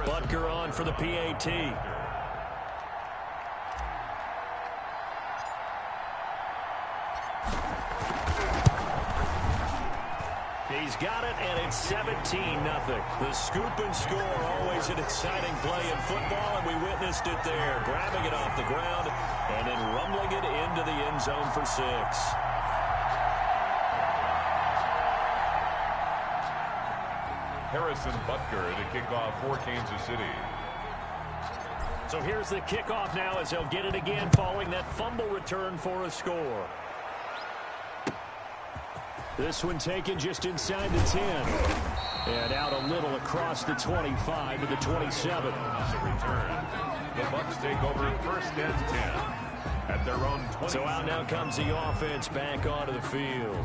Butker on for the PAT. He's got it, and it's 17-0. The scoop and score, always an exciting play in football, and we witnessed it there. Grabbing it off the ground and then rumbling it into the end zone for 6. Harrison Butker to kick off for Kansas City. So here's the kickoff now as they'll get it again following that fumble return for a score. This one taken just inside the 10. And out a little across the 25 to the 27. So return. The Bucs take over first and 10 at their own 20. So out now comes the offense back onto the field.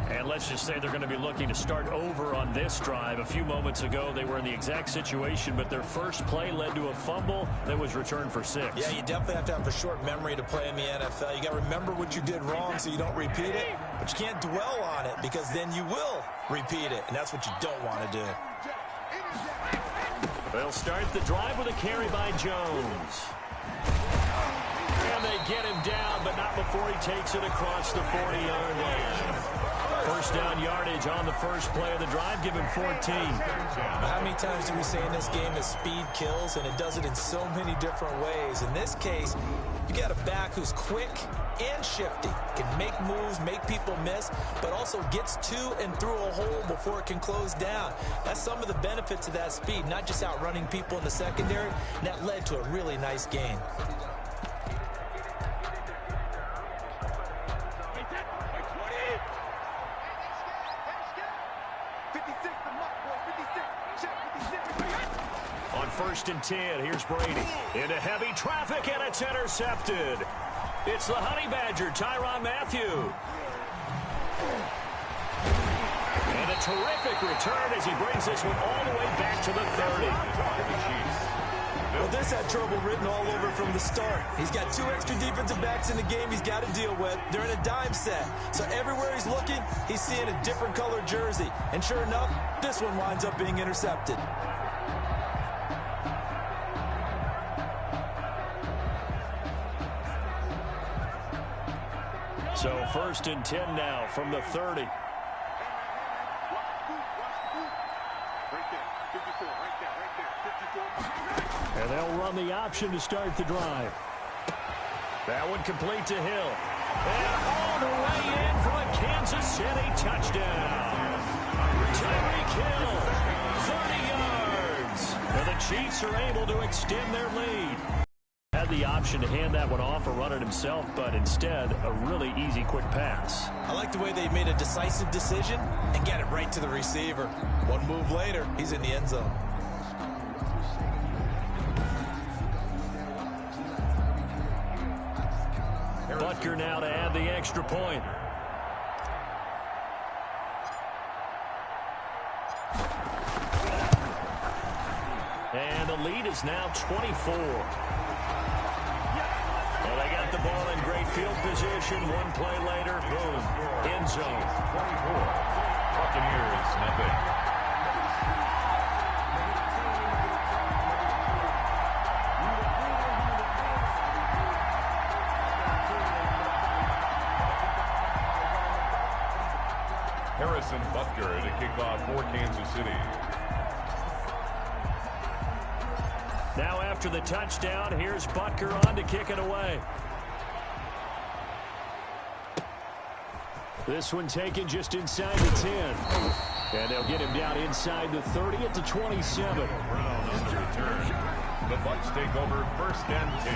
And let's just say they're going to be looking to start over on this drive. A few moments ago, they were in the exact situation, but their first play led to a fumble that was returned for 6. Yeah, you definitely have to have a short memory to play in the NFL. You got to remember what you did wrong so you don't repeat it, but you can't dwell on it because then you will repeat it, and that's what you don't want to do. They'll start the drive with a carry by Jones. And they get him down, but not before he takes it across the 40-yard line. First down yardage on the first play of the drive. Give him 14. How many times do we say in this game that speed kills, and it does it in so many different ways? In this case, you got a back who's quick and shifty, can make moves, make people miss, but also gets to and through a hole before it can close down. That's some of the benefits of that speed, not just outrunning people in the secondary, and that led to a really nice gain. First and 10, here's Brady. Into heavy traffic, and it's intercepted. It's the Honey Badger, Tyrann Mathieu. And a terrific return as he brings this one all the way back to the 30. Well, this had trouble written all over from the start. He's got 2 extra defensive backs in the game he's got to deal with. They're in a dime set. So everywhere he's looking, he's seeing a different color jersey. And sure enough, this one winds up being intercepted. So first and 10 now from the 30. And they'll run the option to start the drive. That one complete to Hill. And all the way in for a Kansas City touchdown. Tyreek Hill, 30 yards. And the Chiefs are able to extend their lead. Had the option to hand that one off or run it himself, but instead a really easy quick pass. I like the way they made a decisive decision and got it right to the receiver. One move later, he's in the end zone. Butker now to add the extra point. And the lead is now 24. Well, they got the ball in great field position. One play later, boom, end zone. 24. Buccaneers, nothing. Harrison Butker to kick off for Kansas City. Now after the touchdown, here's Butker on to kick it away. This one taken just inside the 10. And they'll get him down inside the 30 at the 27. Brown on the return. The Bucs take over first and 10.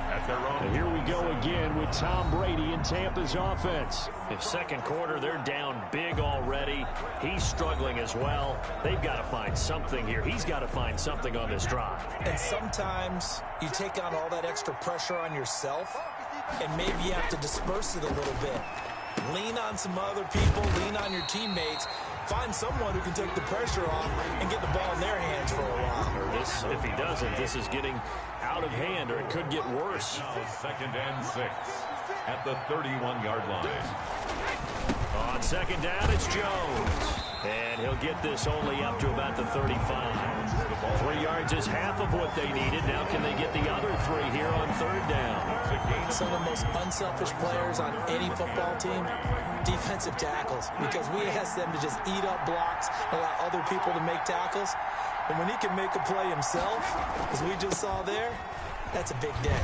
At their own. And here we go again with Tom Brady in Tampa's offense. In second quarter, they're down big already. He's struggling as well. They've got to find something here. He's got to find something on this drive. And sometimes you take on all that extra pressure on yourself, and maybe you have to disperse it a little bit. Lean on some other people, lean on your teammates. Find someone who can take the pressure off and get the ball in their hands for a while. Or this, if he doesn't, this is getting out of hand, or it could get worse. Second and 6 at the 31-yard line. On second down, it's Jones. And he'll get this only up to about the 35. 3 yards is half of what they needed. Now can they get the other 3 here on third down? Some of the most unselfish players on any football team, defensive tackles, because we ask them to just eat up blocks, allow other people to make tackles. And when he can make a play himself, as we just saw there, that's a big day.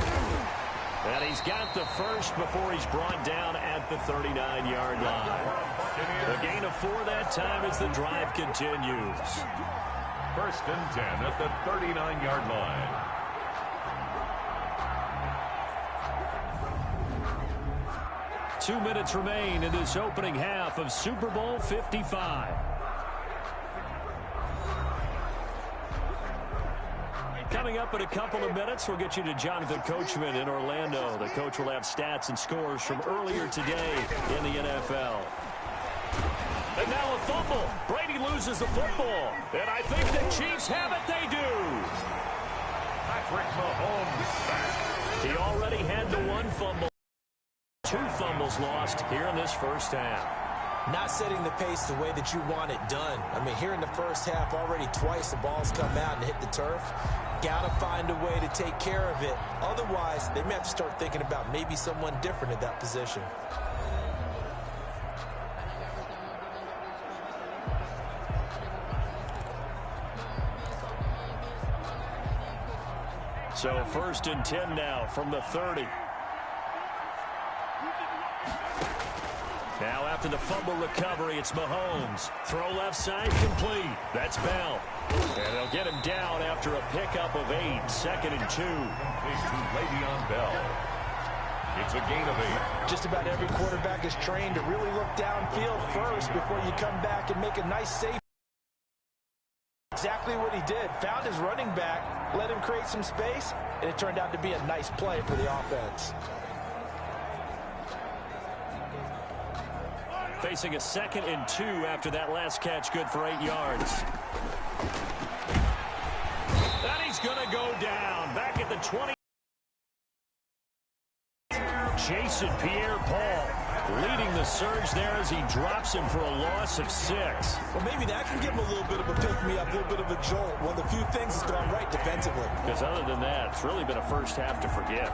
And he's got the first before he's brought down at the 39-yard line. The gain of 4 that time as the drive continues. 1st and 10 at the 39-yard line. Two minutes remain in this opening half of Super Bowl 55. Coming up in a couple of minutes, we'll get you to Jonathan Coachman in Orlando. The coach will have stats and scores from earlier today in the NFL. And now a fumble. Brady loses the football. And I think the Chiefs have it. They do. Patrick Mahomes back. He already had the 1 fumble. 2 fumbles lost here in this first half. Not setting the pace the way that you want it done. I mean, here in the first half, already twice the ball's come out and hit the turf. Got to find a way to take care of it. Otherwise, they may have to start thinking about maybe someone different at that position. So 1st and 10 now from the 30. Now after the fumble recovery, it's Mahomes. Throw left side complete. That's Bell. And they'll get him down after a pickup of 8. 2nd and 2. Le'Veon Bell. It's a gain of 8. Just about every quarterback is trained to really look downfield first before you come back and make a nice save. Exactly what he did. Found his running back, let him create some space, and it turned out to be a nice play for the offense. Facing a 2nd and 2 after that last catch, good for 8 yards. And he's going to go down. Back at the 20. Jason Pierre-Paul leading the surge there as he drops him for a loss of 6. Well, maybe that can give him a little bit of a pick-me-up, a little bit of a jolt. One of the few things that's gone right defensively. Because other than that, it's really been a first half to forget.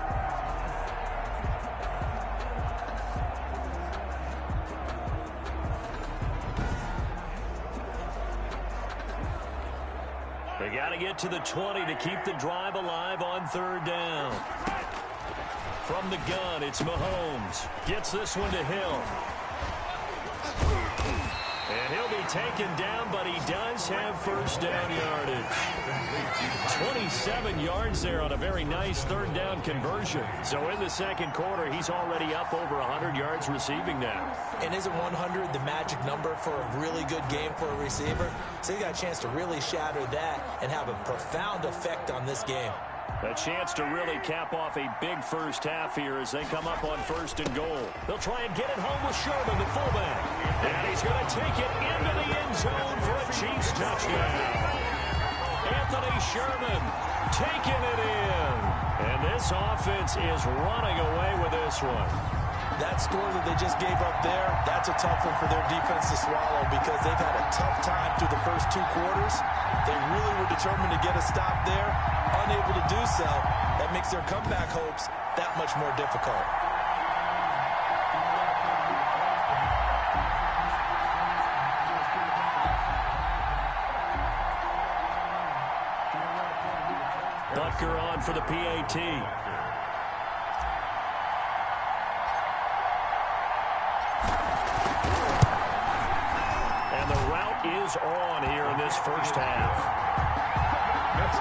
They got to get to the 20 to keep the drive alive on third down. From the gun, it's Mahomes. Gets this one to Hill. And he'll be taken down, but he does have first down yardage. 27 yards there on a very nice third down conversion. So in the second quarter, he's already up over 100 yards receiving now. And isn't 100 the magic number for a really good game for a receiver? So he got a chance to really shatter that and have a profound effect on this game. A chance to really cap off a big first half here as they come up on 1st and goal. They'll try and get it home with Sherman, the fullback. And he's going to take it into the end zone for a Chiefs touchdown. Anthony Sherman taking it in. And this offense is running away with this one. That score that they just gave up there, that's a tough one for their defense to swallow because they've had a tough time through the first 2 quarters. They really were determined to get a stop there, unable to do so. That makes their comeback hopes that much more difficult. Butker on for the PAT. Is on here in this first half.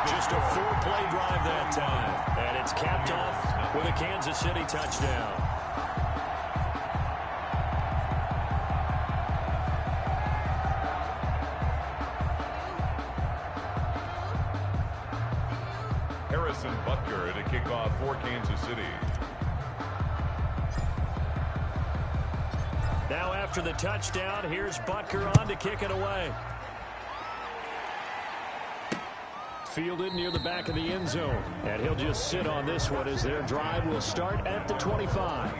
Just a 4-play drive that time. And it's capped off with a Kansas City touchdown. Harrison Butker to kick off for Kansas City. Now after the touchdown, here's Butker on to kick it away. Fielded near the back of the end zone. And he'll just sit on this one as their drive will start at the 25.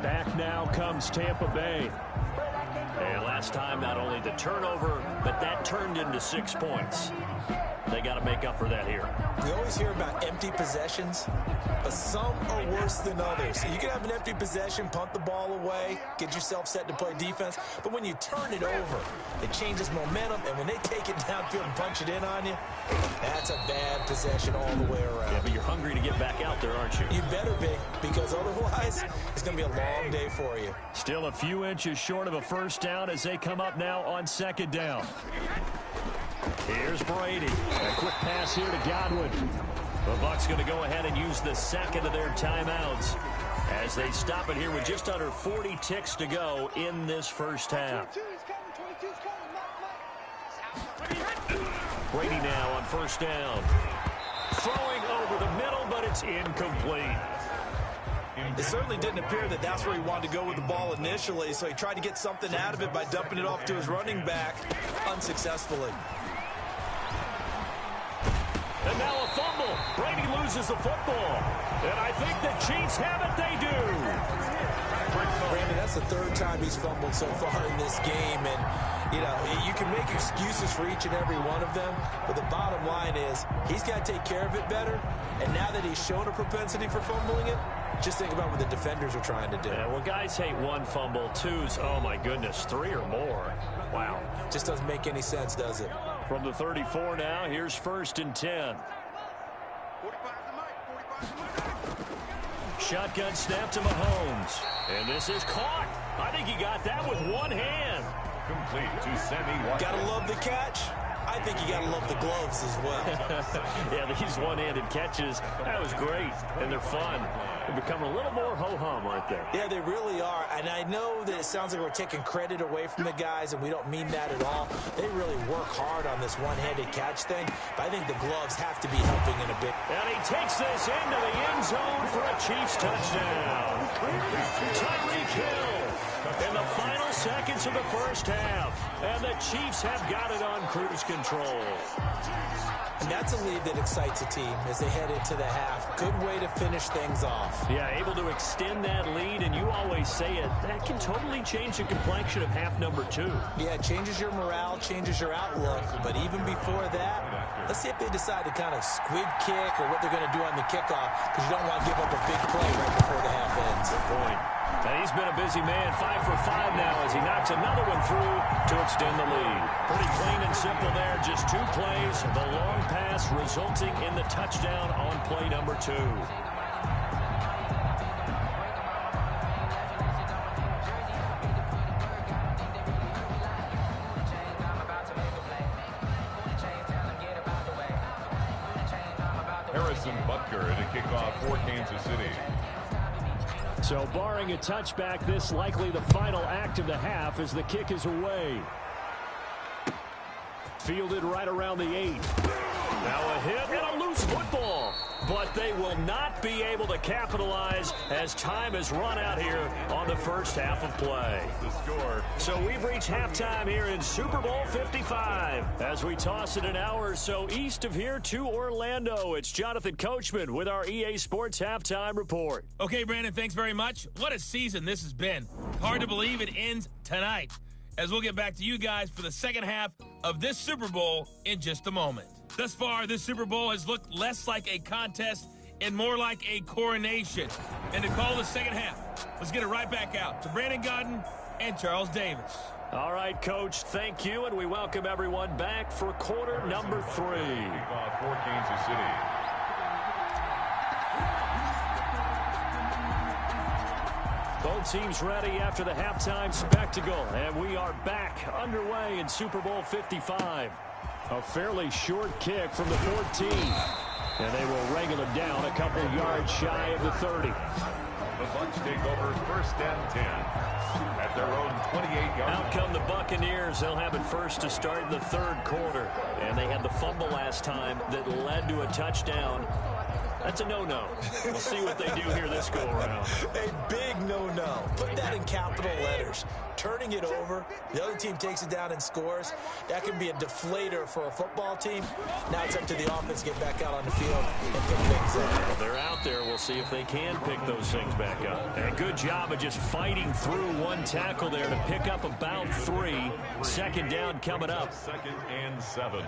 Back now comes Tampa Bay. And last time, not only the turnover, but that turned into 6 points. They got to make up for that here. We always hear about empty possessions, but some are worse than others. You can have an empty possession, punt the ball away, get yourself set to play defense, but when you turn it over, it changes momentum, and when they take it downfield and punch it in on you, that's a bad possession all the way around. Yeah, but you're hungry to get back out there, aren't you? You better be, because otherwise, it's going to be a long day for you. Still a few inches short of a first down as they come up now on second down. Here's Brady. A quick pass here to Godwin. The Bucs going to go ahead and use the second of their timeouts as they stop it here with just under 40 ticks to go in this first half. Brady now on first down. Throwing over the middle, but it's incomplete. It certainly didn't appear that that's where he wanted to go with the ball initially, so he tried to get something out of it by dumping it off to his running back unsuccessfully. And now a fumble. Brady loses the football. And I think the Chiefs have it. They do. Brandon, that's the third time he's fumbled so far in this game. And, you know, you can make excuses for each and every one of them. But the bottom line is he's got to take care of it better. And now that he's shown a propensity for fumbling it, just think about what the defenders are trying to do. Yeah, well, guys hate one fumble, twos, oh my goodness, 3 or more. Wow. Just doesn't make any sense, does it? From the 34 now, here's first and 10. Shotgun snap to Mahomes. And this is caught. I think he got that with one hand. Complete to Sammy Watkins. Gotta love the catch. I think you got to love the gloves as well. Yeah, these one-handed catches, that was great, and they're fun. They're becoming a little more ho-hum, aren't they? Yeah, they really are, and I know that it sounds like we're taking credit away from the guys, and we don't mean that at all. They really work hard on this one-handed catch thing, but I think the gloves have to be helping in a bit. And he takes this into the end zone for a Chiefs touchdown. Tyreek Hill in the final seconds of the first half, and the Chiefs have got it on cruise control. And that's a lead that excites a team as they head into the half. Good way to finish things off. Yeah, able to extend that lead, and you always say it, that can totally change the complexion of half number 2. Yeah, it changes your morale, changes your outlook, but even before that, let's see if they decide to kind of squib kick or what they're going to do on the kickoff, because you don't want to give up a big play right before the half ends. Good point. And he's been a busy man, 5 for 5 now as he knocks another one through to extend the lead. Pretty clean and simple there, just 2 plays. The long pass resulting in the touchdown on play number 2. Harrison Butker to kick off for Kansas City. So barring a touchback, this likely the final act of the half as the kick is away. Fielded right around the 8. Now a hit and a loose football. But they will not be able to capitalize as time has run out here on the first half of play. The score. So we've reached halftime here in Super Bowl 55. As we toss it an hour or so east of here to Orlando, it's Jonathan Coachman with our EA Sports Halftime Report. Okay, Brandon, thanks very much. What a season this has been. Hard to believe it ends tonight, as we'll get back to you guys for the second half of this Super Bowl in just a moment. Thus far, this Super Bowl has looked less like a contest and more like a coronation. And to call the second half, let's get it right back out to Brandon Godden and Charles Davis. All right, Coach, thank you, and we welcome everyone back for quarter number 3. Kick off for Kansas City. Both teams ready after the halftime spectacle, and we are back underway in Super Bowl 55. A fairly short kick from the 14, and they will wrangle it down a couple yards shy of the 30. The Bucs take over first and 10 at their own 28-yard. Out come the Buccaneers. They'll have it first to start in the third quarter, and they had the fumble last time that led to a touchdown. That's a no-no. We'll see what they do here this go-around. A big no-no. Put that in capital letters. Turning it over, the other team takes it down and scores. That can be a deflator for a football team. Now it's up to the offense to get back out on the field and pick things up. Well, they're out there. We'll see if they can pick those things back up. And a good job of just fighting through one tackle there to pick up about 3. Second down coming up. 2nd and 7.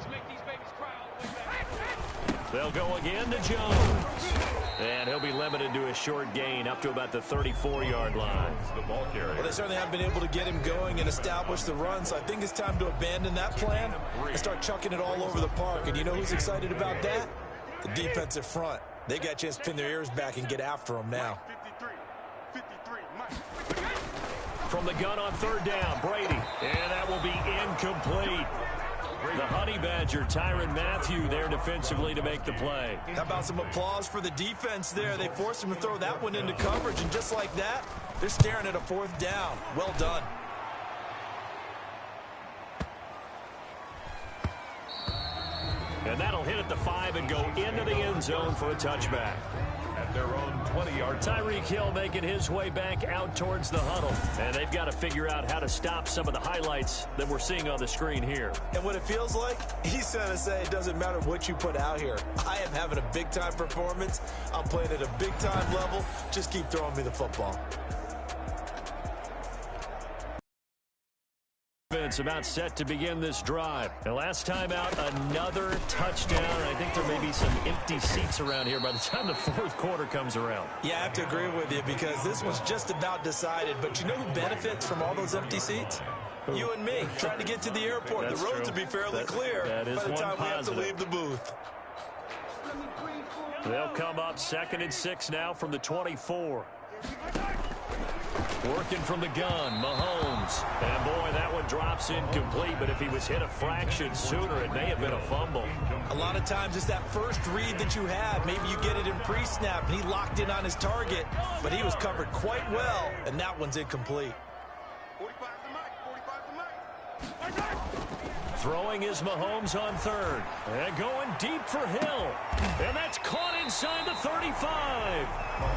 They'll go again to Jones. And he'll be limited to a short gain up to about the 34-yard line. The ball carrier. Well, they certainly haven't been able to get him going and establish the run, so I think it's time to abandon that plan and start chucking it all over the park. And you know who's excited about that? The defensive front. They got a chance to pin their ears back and get after him now. From the gun on 3rd down, Brady. And that will be incomplete. The Honey Badger, Tyrann Mathieu, there defensively to make the play. How about some applause for the defense there? They forced him to throw that one into coverage, and just like that, they're staring at a 4th down. Well done. And that'll hit at the 5 and go into the end zone for a touchback. At their own 20-yard. Tyreek Hill making his way back out towards the huddle. And they've got to figure out how to stop some of the highlights that we're seeing on the screen here. And what it feels like, he's going to say it doesn't matter what you put out here. I am having a big-time performance. I'm playing at a big-time level. Just keep throwing me the football. About set to begin this drive. And last time out, another touchdown. I think there may be some empty seats around here by the time the 4th quarter comes around. Yeah, I have to agree with you because this was just about decided. But you know who benefits from all those empty seats? You and me, trying to get to the airport. That's the roads true. will be fairly clear that is by the time one we have to positive. leave the booth. They'll come up 2nd and 6 now from the 24. Working from the gun, Mahomes. And boy, that one drops incomplete, but if he was hit a fraction sooner, it may have been a fumble. A lot of times it's that first read that you have. Maybe you get it in pre-snap, and he locked in on his target, but he was covered quite well, and that one's incomplete. Throwing is Mahomes on 3rd. And going deep for Hill. And that's caught inside the 35.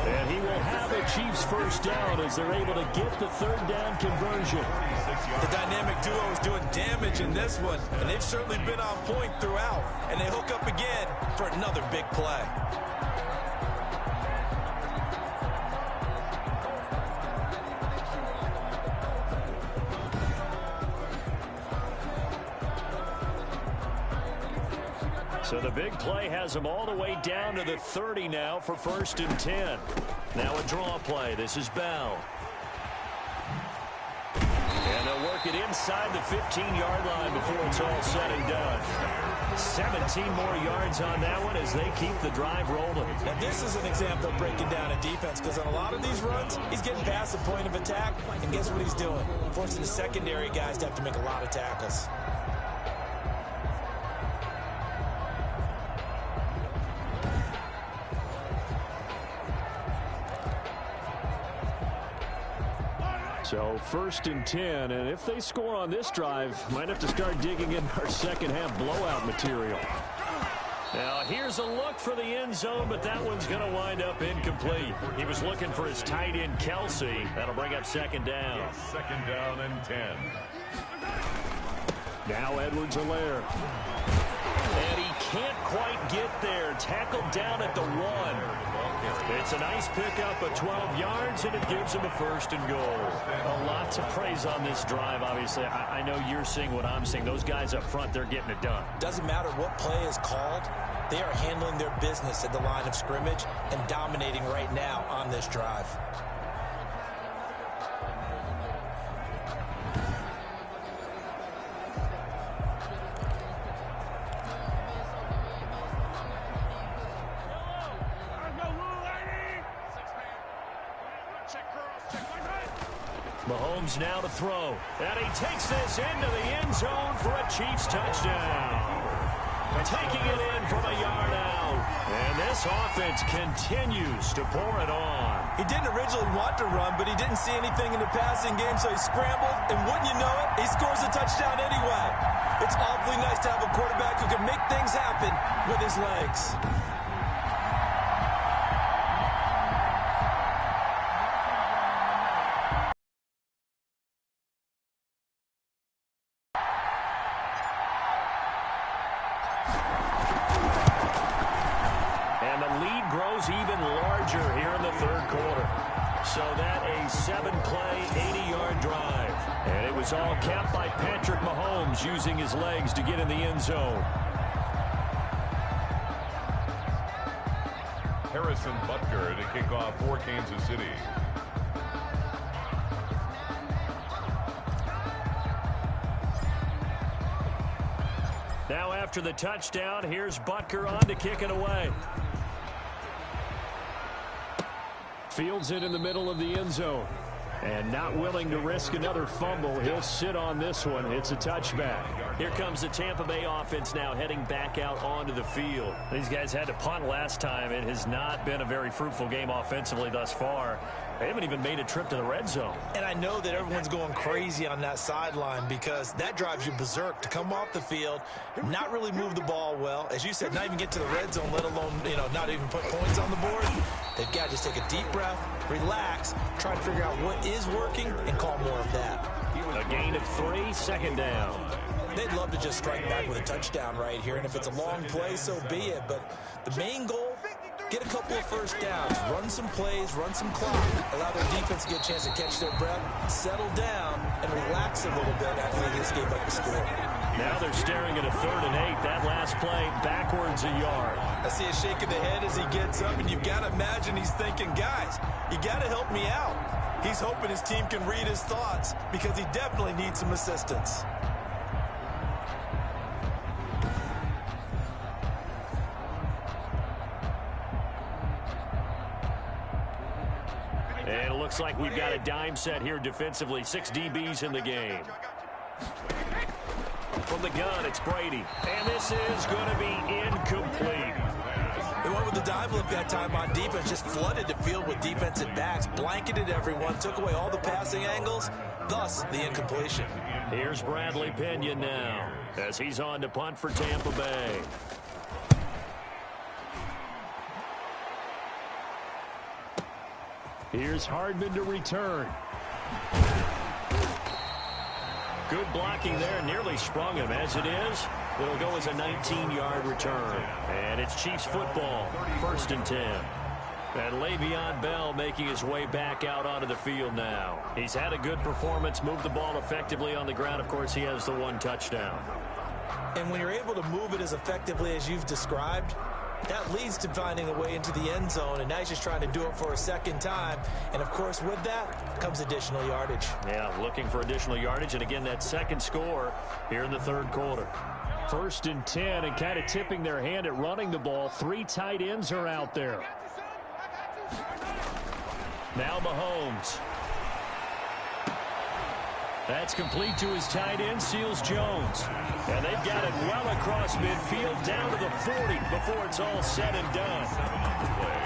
And he will have a Chiefs first down as they're able to get the 3rd down conversion. The dynamic duo is doing damage in this one, and they've certainly been on point throughout. And they hook up again for another big play. So the big play has them all the way down to the 30 now for 1st and 10. Now a draw play. This is Bell. And they'll work it inside the 15-yard line before it's all said and done. 17 more yards on that one as they keep the drive rolling. Now this is an example of breaking down a defense because on a lot of these runs, he's getting past the point of attack, and guess what he's doing? Forcing the secondary guys to have to make a lot of tackles. So 1st and 10, and if they score on this drive, might have to start digging in our second half blowout material. Now here's a look for the end zone, but that one's going to wind up incomplete. He was looking for his tight end, Kelsey. That'll bring up 2nd down. 2nd down and 10. Now Edwards-Helaire. And he can't quite get there. Tackled down at the 1. It's a nice pickup of 12 yards, and it gives him a 1st and goal. A lot to praise on this drive, obviously. I know you're seeing what I'm seeing. Those guys up front, they're getting it done. Doesn't matter what play is called. They are handling their business at the line of scrimmage and dominating right now on this drive. Mahomes now to throw. And he takes this into the end zone for a Chiefs touchdown. Taking it in from a yard out. And this offense continues to pour it on. He didn't originally want to run, but he didn't see anything in the passing game, so he scrambled. And wouldn't you know it, he scores a touchdown anyway. It's awfully nice to have a quarterback who can make things happen with his legs. And the lead grows even larger here in the third quarter. So that a 7-play, 80-yard drive. And it was all capped by Patrick Mahomes using his legs to get in the end zone. Harrison Butker to kick off for Kansas City. Now after the touchdown, here's Butker on to kick it away. Fields it in the middle of the end zone. And not willing to risk another fumble, he'll sit on this one. It's a touchback. Here comes the Tampa Bay offense now heading back out onto the field. These guys had to punt last time. It has not been a very fruitful game offensively thus far. They haven't even made a trip to the red zone. And I know that everyone's going crazy on that sideline because that drives you berserk to come off the field, not really move the ball well. As you said, not even get to the red zone, let alone, not even put points on the board. They've got to just take a deep breath, relax, try to figure out what is working, and call more of that. A gain of 3, second down. They'd love to just strike back with a touchdown right here, and if it's a long play, so be it. But the main goal, get a couple of first downs, run some plays, run some clock, allow their defense to get a chance to catch their breath, settle down, and relax a little bit after they just gave up the score. Now they're staring at a 3rd and 8. That last play backwards a yard. I see a shake of the head as he gets up, and you've got to imagine he's thinking, guys, you got to help me out. He's hoping his team can read his thoughts because he definitely needs some assistance. And it looks like we've got a dime set here defensively. 6 DBs in the game. From the gun, it's Brady. And this is going to be incomplete. They went with the dive look that time on defense, just flooded the field with defensive backs, blanketed everyone, took away all the passing angles, thus the incompletion. Here's Bradley Pinion now as he's on to punt for Tampa Bay. Here's Hardman to return. Good blocking there, nearly sprung him. As it is, it'll go as a 19-yard return. And it's Chiefs football, 1st and 10. And Le'Veon Bell making his way back out onto the field now. He's had a good performance, moved the ball effectively on the ground. Of course, he has the 1 touchdown. And when you're able to move it as effectively as you've described, that leads to finding a way into the end zone, and now he's just trying to do it for a second time. And, of course, with that comes additional yardage. Yeah, looking for additional yardage, and, again, that second score here in the third quarter. 1st and 10, and kind of tipping their hand at running the ball. 3 tight ends are out there. Now Mahomes. That's complete to his tight end, Seals Jones. And they've got it well across midfield down to the 40 before it's all said and done.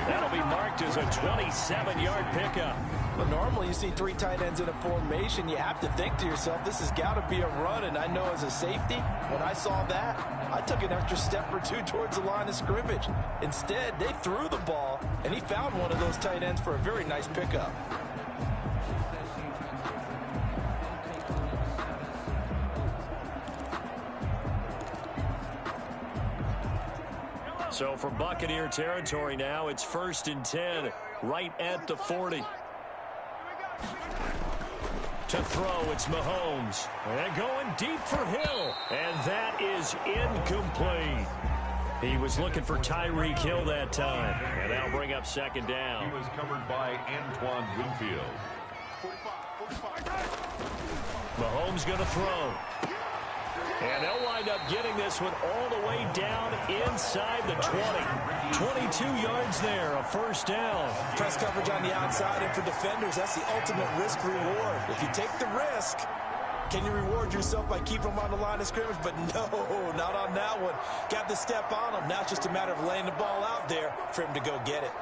That'll be marked as a 27-yard pickup. Well, normally you see 3 tight ends in a formation. You have to think to yourself, this has got to be a run. And I know as a safety, when I saw that, I took an extra step or 2 towards the line of scrimmage. Instead, they threw the ball, and he found one of those tight ends for a very nice pickup. So for Buccaneer territory now, it's 1st and 10, right at the 40. To throw, it's Mahomes. And going deep for Hill. And that is incomplete. He was looking for Tyreek Hill that time. And that'll bring up 2nd down. He was covered by Antoine Winfield. Mahomes going to throw. And they'll wind up getting this one all the way down inside the 20. 22 yards there, a 1st down. Press coverage on the outside, and for defenders, that's the ultimate risk-reward. If you take the risk, can you reward yourself by keeping them on the line of scrimmage? But no, not on that one. Got the step on him. Now it's just a matter of laying the ball out there for him to go get it.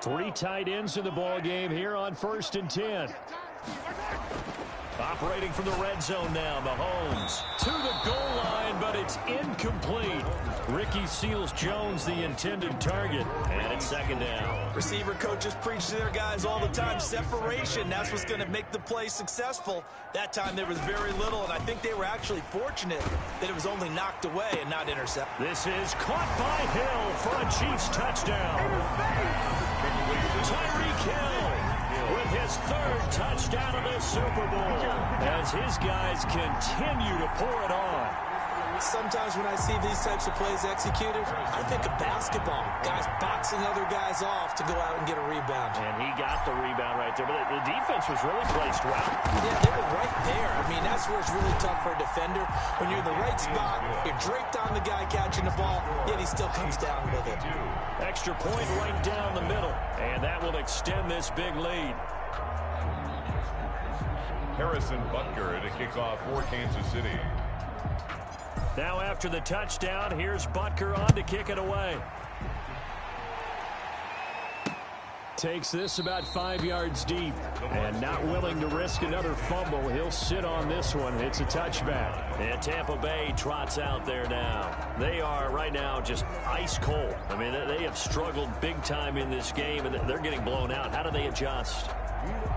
Three tight ends in the ball game here on 1st and 10. Operating from the red zone now, Mahomes to the goal line, but it's incomplete. Ricky Seals-Jones, the intended target, and it's second down. Receiver coaches preach to their guys all the time. Separation, that's what's going to make the play successful. That time there was very little, and I think they were actually fortunate that it was only knocked away and not intercepted. This is caught by Hill for a Chiefs touchdown. Tyreek Hill with his third touchdown of the Super Bowl as his guys continue to pour it on. Sometimes when I see these types of plays executed, I think of basketball. Guys boxing other guys off to go out and get a rebound. And he got the rebound right there. But the defense was really placed well. Yeah, they were right there. I mean, that's where it's really tough for a defender. When you're in the right spot, you're draped on the guy catching the ball, yet he still comes down with it. Extra point right down the middle. And that will extend this big lead. Harrison Butker to kick off for Kansas City. Now after the touchdown, here's Butker on to kick it away. Takes this about 5 yards deep. And not willing to risk another fumble. He'll sit on this one. It's a touchback. And Tampa Bay trots out there now. They are right now just ice cold. I mean, they have struggled big time in this game, and they're getting blown out. How do they adjust?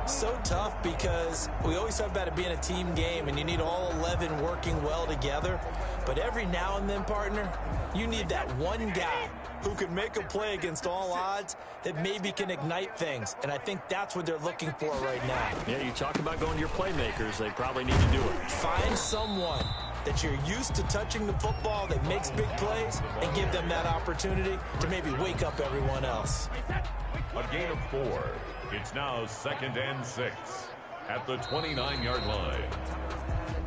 So tough because we always talk about it being a team game and you need all 11 working well together. But every now and then, partner, you need that one guy who can make a play against all odds that maybe can ignite things. And I think that's what they're looking for right now. Yeah, you talk about going to your playmakers. They probably need to do it. Find someone that you're used to touching the football that makes big plays and give them that opportunity to maybe wake up everyone else. A gain of 4. It's now 2nd and 6 at the 29-yard line.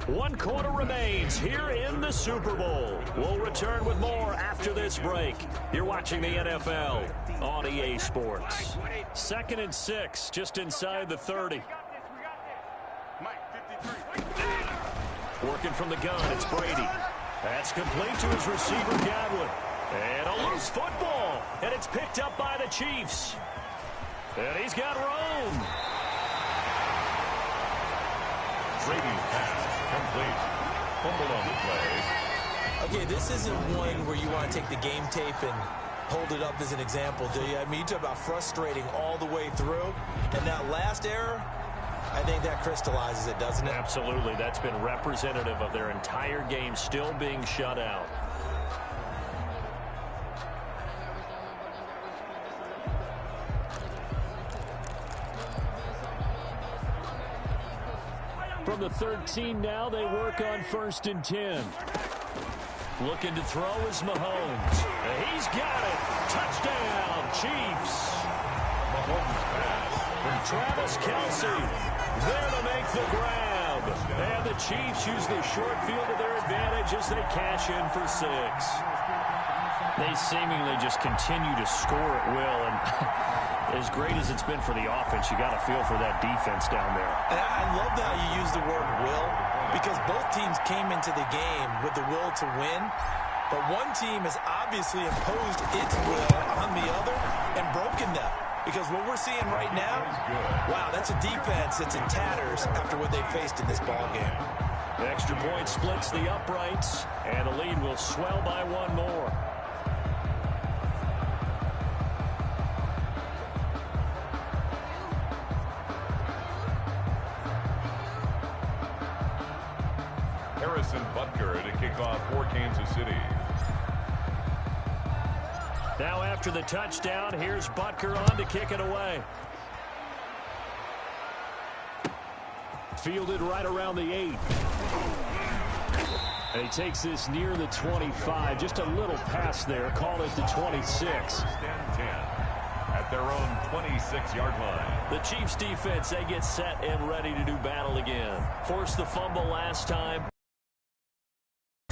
1 quarter remains here in the Super Bowl. We'll return with more after this break. You're watching the NFL on EA Sports. 2nd and 6, just inside the 30. Working from the gun, it's Brady. That's complete to his receiver, Godwin. And a loose football. And it's picked up by the Chiefs. And he's got room. Brady's pass complete. Fumble on the play. Okay, this isn't one where you want to take the game tape and hold it up as an example, do you? I mean, you talk about frustrating all the way through. And that last error, I think that crystallizes it, doesn't it? Absolutely. That's been representative of their entire game still being shut out. From the 13 now, they work on 1st and 10. Looking to throw is Mahomes. He's got it. Touchdown, Chiefs. Mahomes pass From Travis Kelce. There to make the grab. And the Chiefs use the short field to their advantage as they cash in for 6. They seemingly just continue to score at will. And as great as it's been for the offense, you got to feel for that defense down there. And I love how you use the word will, because both teams came into the game with the will to win, but one team has obviously imposed its will on the other and broken them. Because what we're seeing right now, wow, that's a defense that's in tatters after what they faced in this ballgame. The extra point splits the uprights, and the lead will swell by 1 more. Harrison Butker to kick off for Kansas City. Now after the touchdown, here's Butker on to kick it away. Fielded right around the 8. And he takes this near the 25. Just a little pass there. Call it the 26. 1st and 10 at their own 26-yard line. The Chiefs defense, they get set and ready to do battle again. Forced the fumble last time.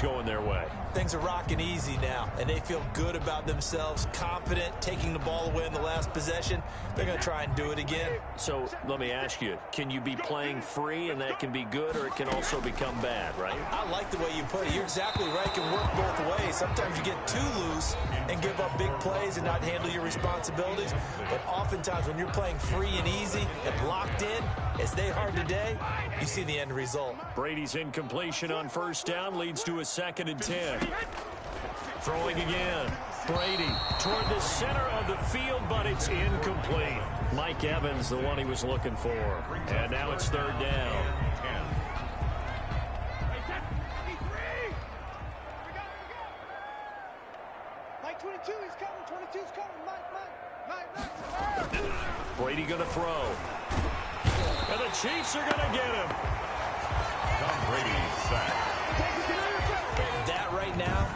Going their way. Things are rocking easy now, and they feel good about themselves, confident, taking the ball away in the last possession. They're going to try and do it again. So let me ask you, can you be playing free and that can be good, or it can also become bad, right? I like the way you put it. You're exactly right. It can work both ways. Sometimes you get too loose and give up big plays and not handle your responsibilities. But oftentimes when you're playing free and easy and locked in, as they are today, you see the end result. Brady's incompletion on 1st down leads to a 2nd and 10. Throwing again. Brady toward the center of the field, but it's incomplete. Mike Evans, the one he was looking for. And now it's third down. Mike 22, he's coming. 22's coming. Mike. Brady going to throw. And the Chiefs are going to get him. Tom Brady sacked. That right now,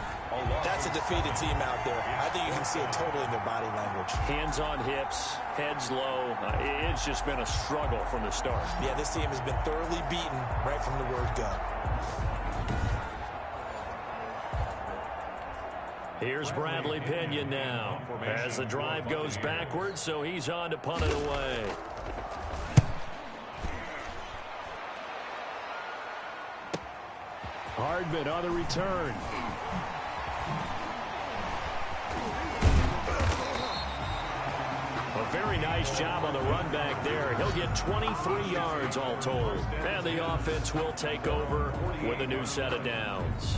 that's a defeated team out there. I think you can see it totally in their body language. Hands on hips, heads low. It's just been a struggle from the start. Yeah, this team has been thoroughly beaten right from the word go. Here's Bradley Pinion now as the drive goes backwards, so he's on to punt it away. Hardman on the return. A very nice job on the run back there. He'll get 23 yards all told. And the offense will take over with a new set of downs.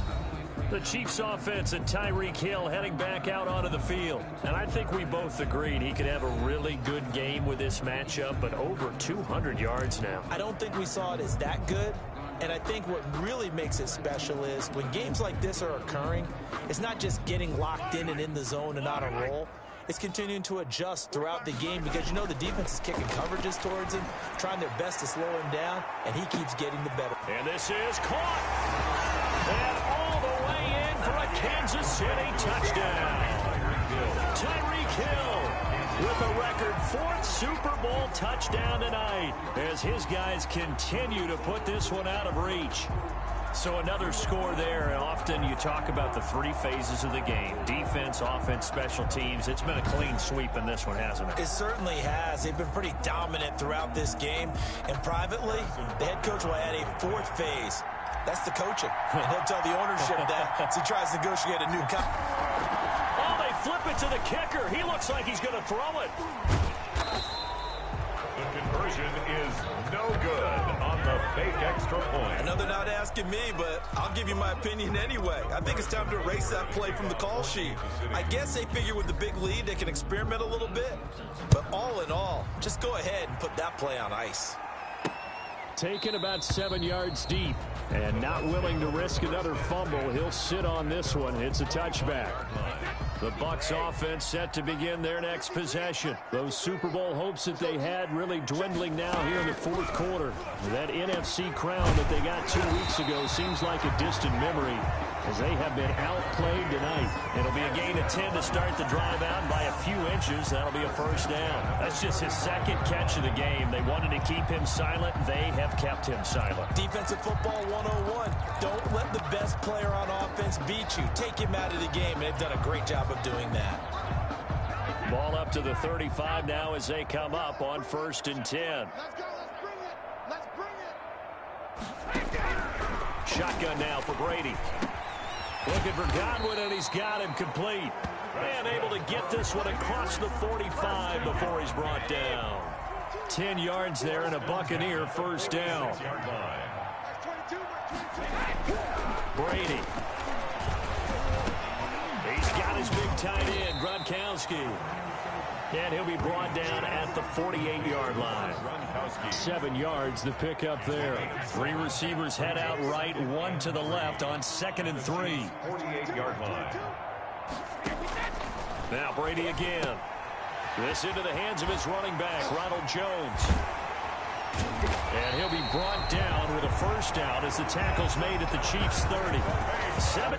The Chiefs offense and Tyreek Hill heading back out onto the field. And I think we both agreed he could have a really good game with this matchup, but over 200 yards now. I don't think we saw it as that good. And I think what really makes it special is when games like this are occurring, it's not just getting locked in and in the zone and on a roll. It's continuing to adjust throughout the game because, you know, the defense is kicking coverages towards him, trying their best to slow him down, and he keeps getting the better. And this is caught. And all the way in for a Kansas City touchdown. Tyreek Hill with a record 4th Super Bowl touchdown tonight as his guys continue to put this one out of reach. So another score there, and often you talk about the 3 phases of the game. Defense, offense, special teams. It's been a clean sweep in this one, hasn't it? It certainly has. They've been pretty dominant throughout this game. And privately, the head coach will add a 4th phase. That's the coaching. And he'll tell the ownership that as he tries to negotiate a new contract. Oh, they flip it to the kicker. He looks like he's going to throw it. The conversion is no good on the fake extra point. I know they're not asking me, but I'll give you my opinion anyway. I think it's time to erase that play from the call sheet. I guess they figure with the big lead they can experiment a little bit. But all in all, just go ahead and put that play on ice. Taken about 7 yards deep and not willing to risk another fumble. He'll sit on this one. It's a touchback. The Bucs offense set to begin their next possession. Those Super Bowl hopes that they had really dwindling now here in the 4th quarter. That NFC crown that they got 2 weeks ago seems like a distant memory as they have been outplayed tonight. It'll be a gain of 10 to start the drive out by a few inches. That'll be a first down. That's just his 2nd catch of the game. They wanted to keep him silent. They have kept him silent. Defensive football 101. Don't let the best player on offense beat you. Take him out of the game, and they've done a great job of doing that. Ball up to the 35 now as they come up on 1st and 10. Let's go. Let's bring it. Shotgun now for Brady. Looking for Godwin, and he's got him complete. And able to get this one across the 45 before he's brought down. 10 yards there and a Buccaneer first down. Brady. He's got his big tight end, Gronkowski. And he'll be brought down at the 48-yard line. 7 yards, the pickup there. 3 receivers head out right, 1 to the left on 2nd and 3. 48-yard line. Now Brady again. This into the hands of his running back, Ronald Jones. And he'll be brought down with a first down as the tackle's made at the Chiefs' 30. 7.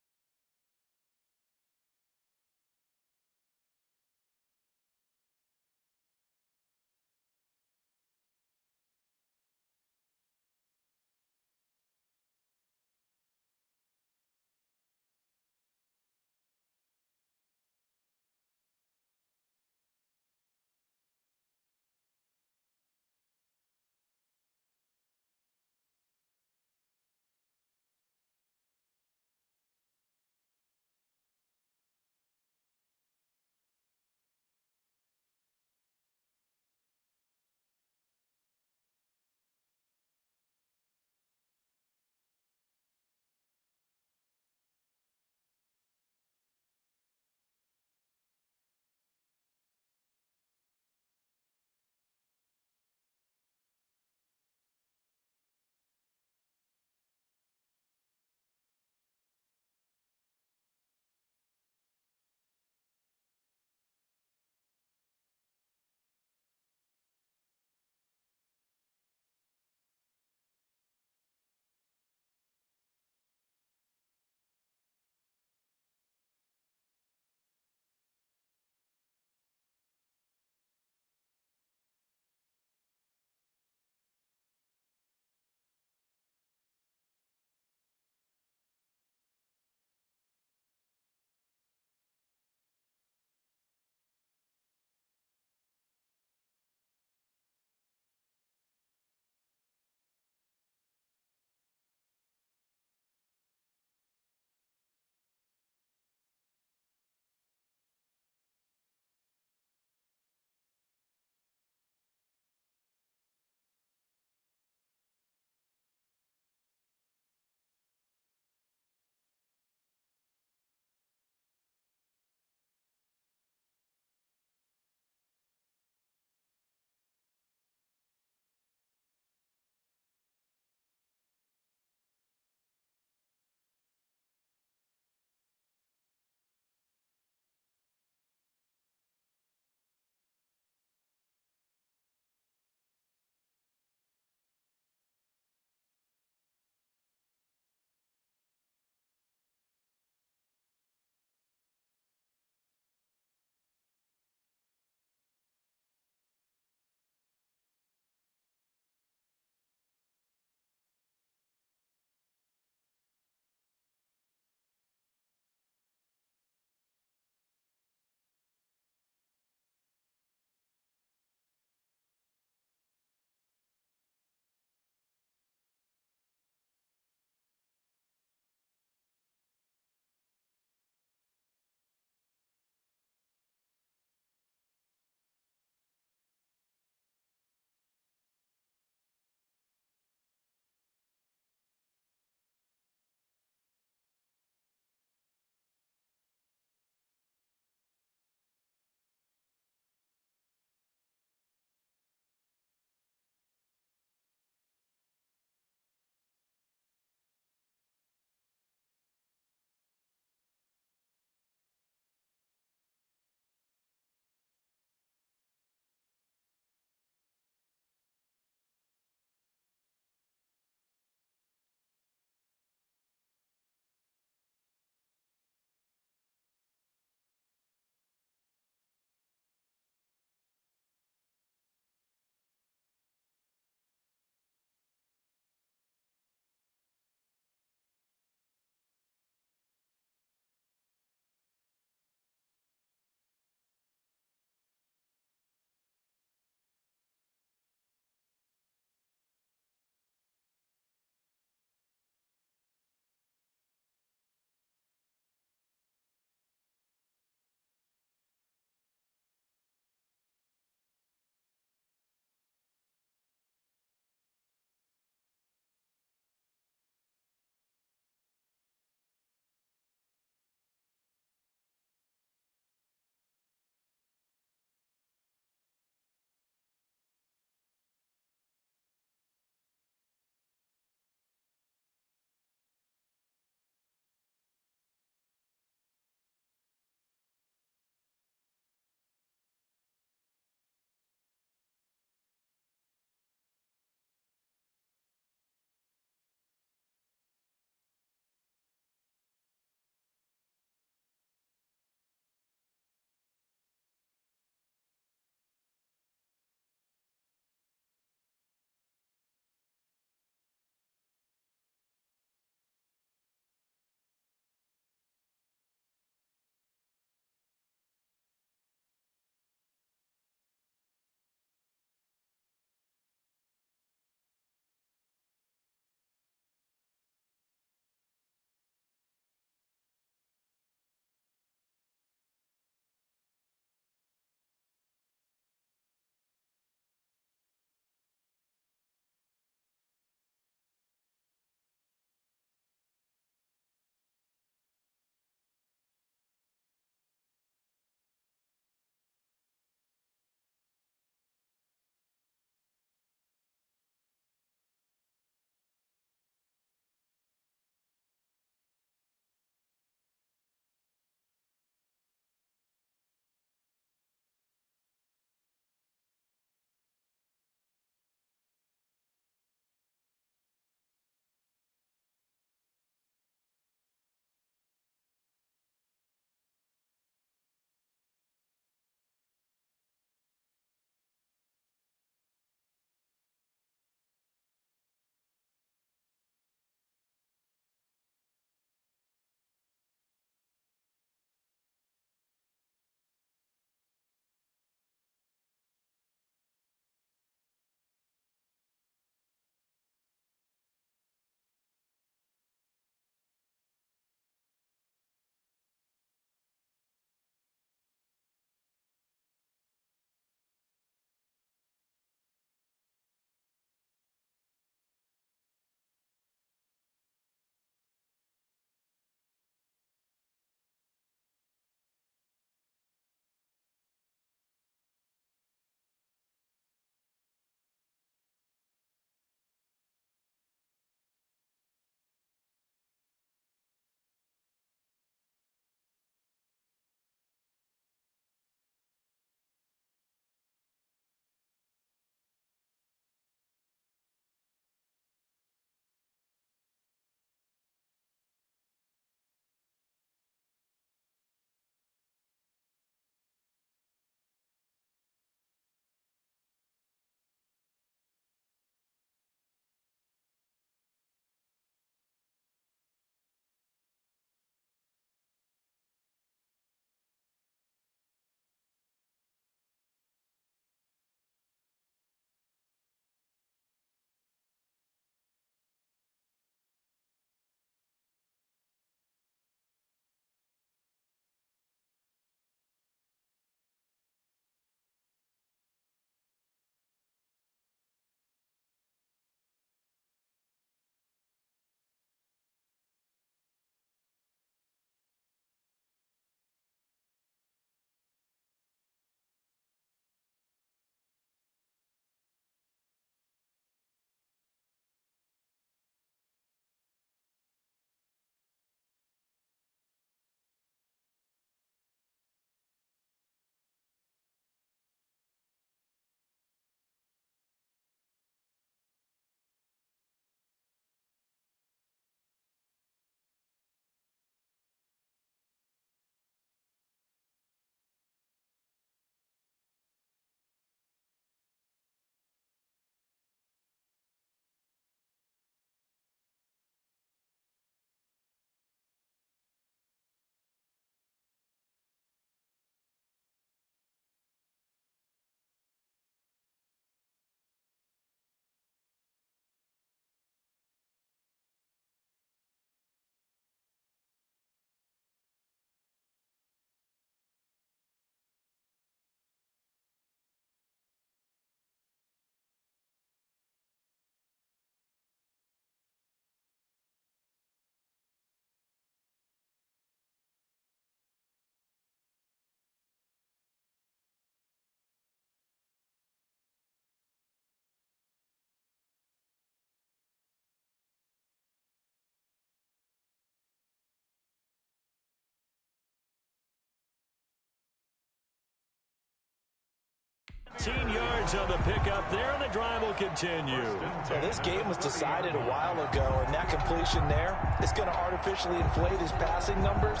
15 yards on the pickup there, and the drive will continue. Well, this game was decided a while ago, and that completion there is going to artificially inflate his passing numbers.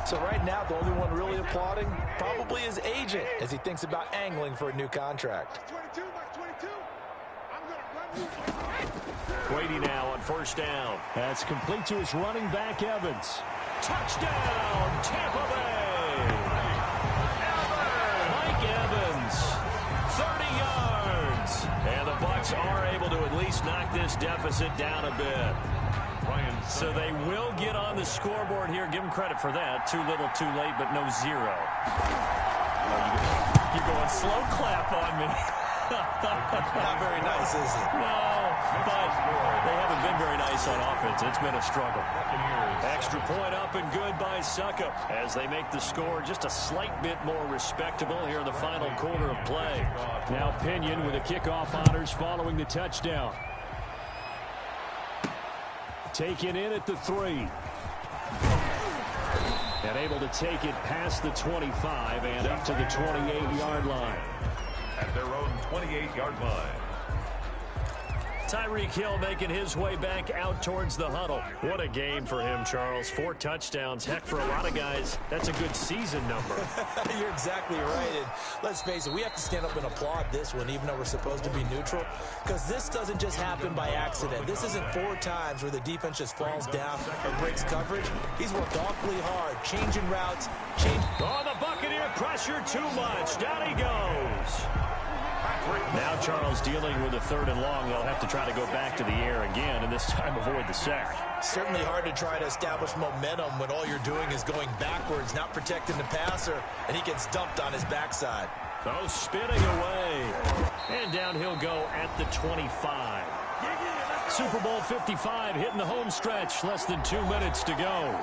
So right now, the only one really applauding probably his agent as he thinks about angling for a new contract. Brady now on first down. That's complete to his running back, Evans. Touchdown, Tampa Bay! Mike Evans, 30 yards. And the Bucs are able to at least knock this deficit down a bit. So they will get on the scoreboard here. Give them credit for that. Too little, too late, but no zero. You're going slow clap on me. Not very nice, is it? No, but they haven't been very nice on offense. It's been a struggle. Extra point up and good by Suckup as they make the score just a slight bit more respectable here in the final quarter of play. Now Pinion with the kickoff honors following the touchdown. Taken in at the 3. And able to take it past the 25 and up to the 28-yard line. At their own 28-yard line. Tyreek Hill making his way back out towards the huddle. What a game for him, Charles. 4 touchdowns. Heck, for a lot of guys, that's a good season number. You're exactly right. And let's face it, we have to stand up and applaud this one, even though we're supposed to be neutral, because this doesn't just happen by accident. This isn't 4 times where the defense just falls down or breaks coverage. He's worked awfully hard, changing routes. Oh, the Buccaneer pressure too much. Down he goes. Now Charles dealing with a 3rd and long. They'll have to try to go back to the air again, and this time avoid the sack. Certainly hard to try to establish momentum when all you're doing is going backwards, not protecting the passer, and he gets dumped on his backside. Oh, spinning away. And down he'll go at the 25. Super Bowl 55 hitting the home stretch. Less than 2 minutes to go.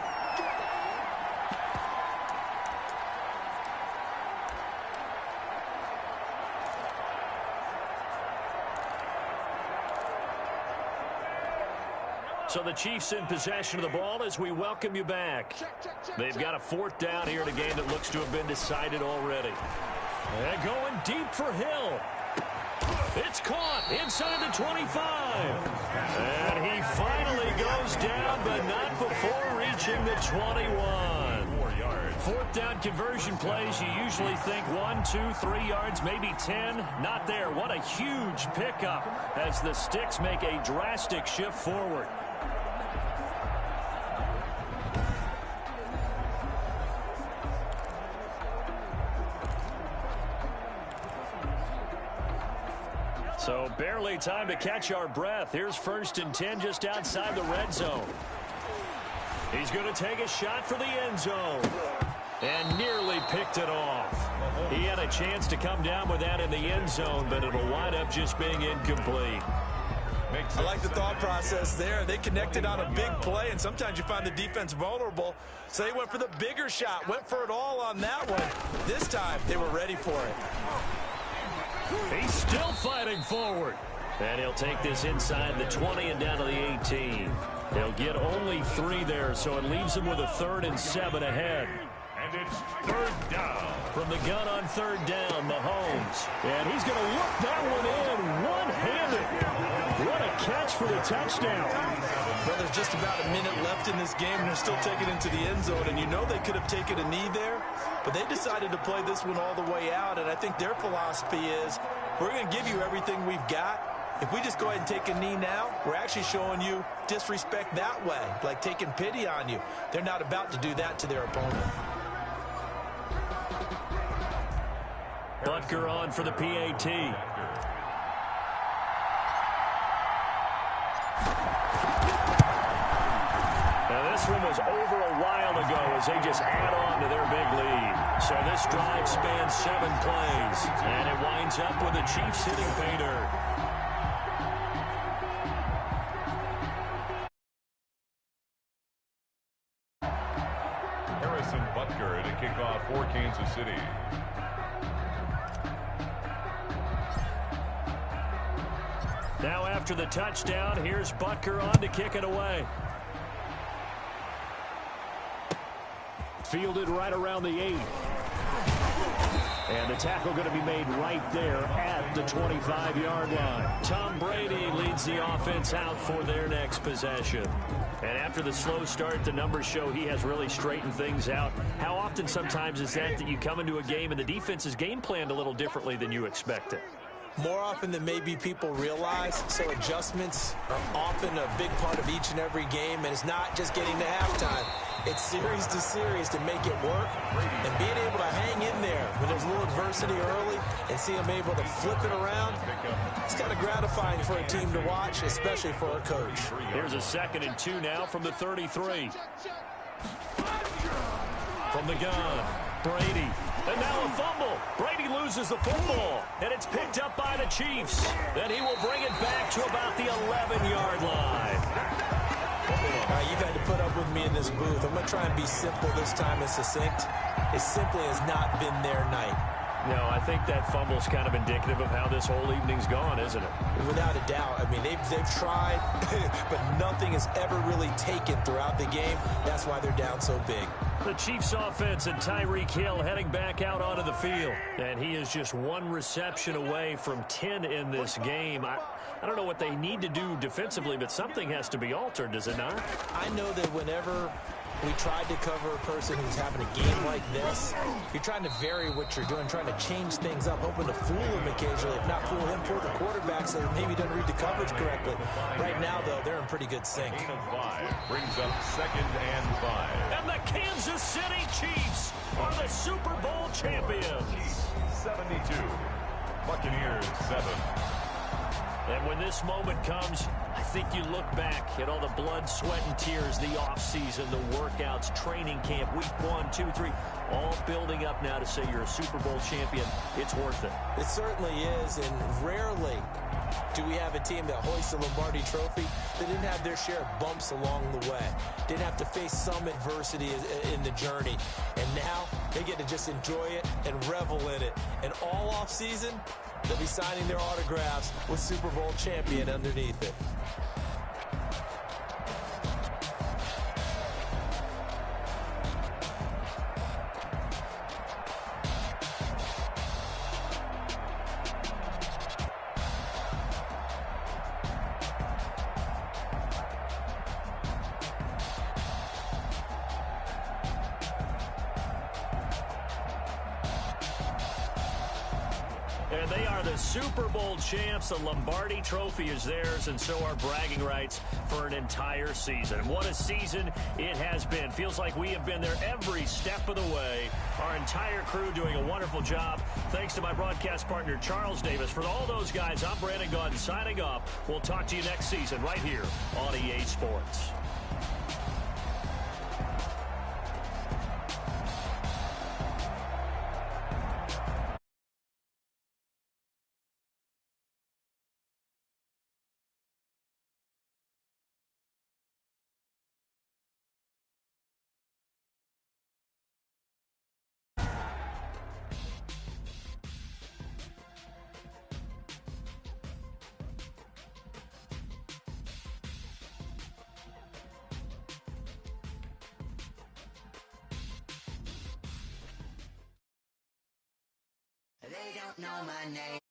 So the Chiefs in possession of the ball as we welcome you back. They've got a 4th down here in a game that looks to have been decided already. And going deep for Hill. It's caught inside the 25. And he finally goes down, but not before reaching the 21. 4th down conversion plays, you usually think 1, 2, 3 yards, maybe 10. Not there. What a huge pickup as the Sticks make a drastic shift forward. So barely time to catch our breath. Here's 1st and 10 just outside the red zone. He's going to take a shot for the end zone. And nearly picked it off. He had a chance to come down with that in the end zone, but it'll wind up just being incomplete. I like the thought process there. They connected on a big play, and sometimes you find the defense vulnerable. So they went for the bigger shot, went for it all on that one. This time, they were ready for it. He's still fighting forward. And he'll take this inside the 20 and down to the 18. He'll get only 3 there, so it leaves him with a 3rd and 7 ahead. And it's 3rd down. From the gun on 3rd down, Mahomes. And he's going to look that one in one-handed. What a catch for the touchdown. Well, there's just about a minute left in this game, and they're still taking it into the end zone. And you know they could have taken a knee there, but they decided to play this one all the way out. And I think their philosophy is, we're going to give you everything we've got. If we just go ahead and take a knee now, we're actually showing you disrespect that way, like taking pity on you. They're not about to do that to their opponent. Butker on for the PAT. Now this one was over a while ago as they just add on to their big lead. So this drive spans 7 plays, and it winds up with the Chiefs hitting pay dirt. Butker to kick off for Kansas City. Now after the touchdown, here's Butker on to kick it away. Fielded right around the 8. And the tackle going to be made right there at the 25-yard line. Tom Brady leads the offense out for their next possession. And after the slow start, the numbers show he has really straightened things out. How often sometimes is that you come into a game and the defense is game planned a little differently than you expected? More often than maybe people realize, so adjustments are often a big part of each and every game, and it's not just getting to halftime. It's series to series to make it work, and being able to hang in there when there's a little adversity early and see them able to flip it around, it's kind of gratifying for a team to watch, especially for a coach. Here's a 2nd and 2 now from the 33. From the gun, Brady. And now a fumble. Brady loses the football, and it's picked up by the Chiefs. Then he will bring it back to about the 11-yard line. You've had to put up with me in this booth. I'm going to try and be simple this time and succinct. It simply has not been their night. No, I think that fumble's kind of indicative of how this whole evening's gone, isn't it? Without a doubt. I mean, they've tried, but nothing has ever really taken throughout the game. That's why they're down so big. The Chiefs offense and Tyreek Hill heading back out onto the field. And he is just one reception away from 10 in this game. I don't know what they need to do defensively, but something has to be altered, does it not? I know that whenever we tried to cover a person who's having a game like this, you're trying to vary what you're doing, trying to change things up, hoping to fool him occasionally. If not fool him, fool the quarterback so maybe he doesn't read the coverage correctly. Right now, though, they're in pretty good sync. Gain of 5 brings up 2nd and 5. And the Kansas City Chiefs are the Super Bowl champions. 72. Buccaneers 7. And when this moment comes, I think you look back at all the blood, sweat, and tears, the offseason, the workouts, training camp, week 1, 2, 3, all building up now to say you're a Super Bowl champion. It's worth it. It certainly is, and rarely do we have a team that hoists a Lombardi trophy that didn't have their share of bumps along the way, didn't have to face some adversity in the journey, and now they get to just enjoy it and revel in it. And all offseason, they'll be signing their autographs with Super Bowl champion underneath it. And they are the Super Bowl champs. The Lombardi trophy is theirs, and so are bragging rights for an entire season. What a season it has been. Feels like we have been there every step of the way. Our entire crew doing a wonderful job. Thanks to my broadcast partner, Charles Davis. For all those guys, I'm Brandon Gaudin signing off. We'll talk to you next season right here on EA Sports. They don't know my name.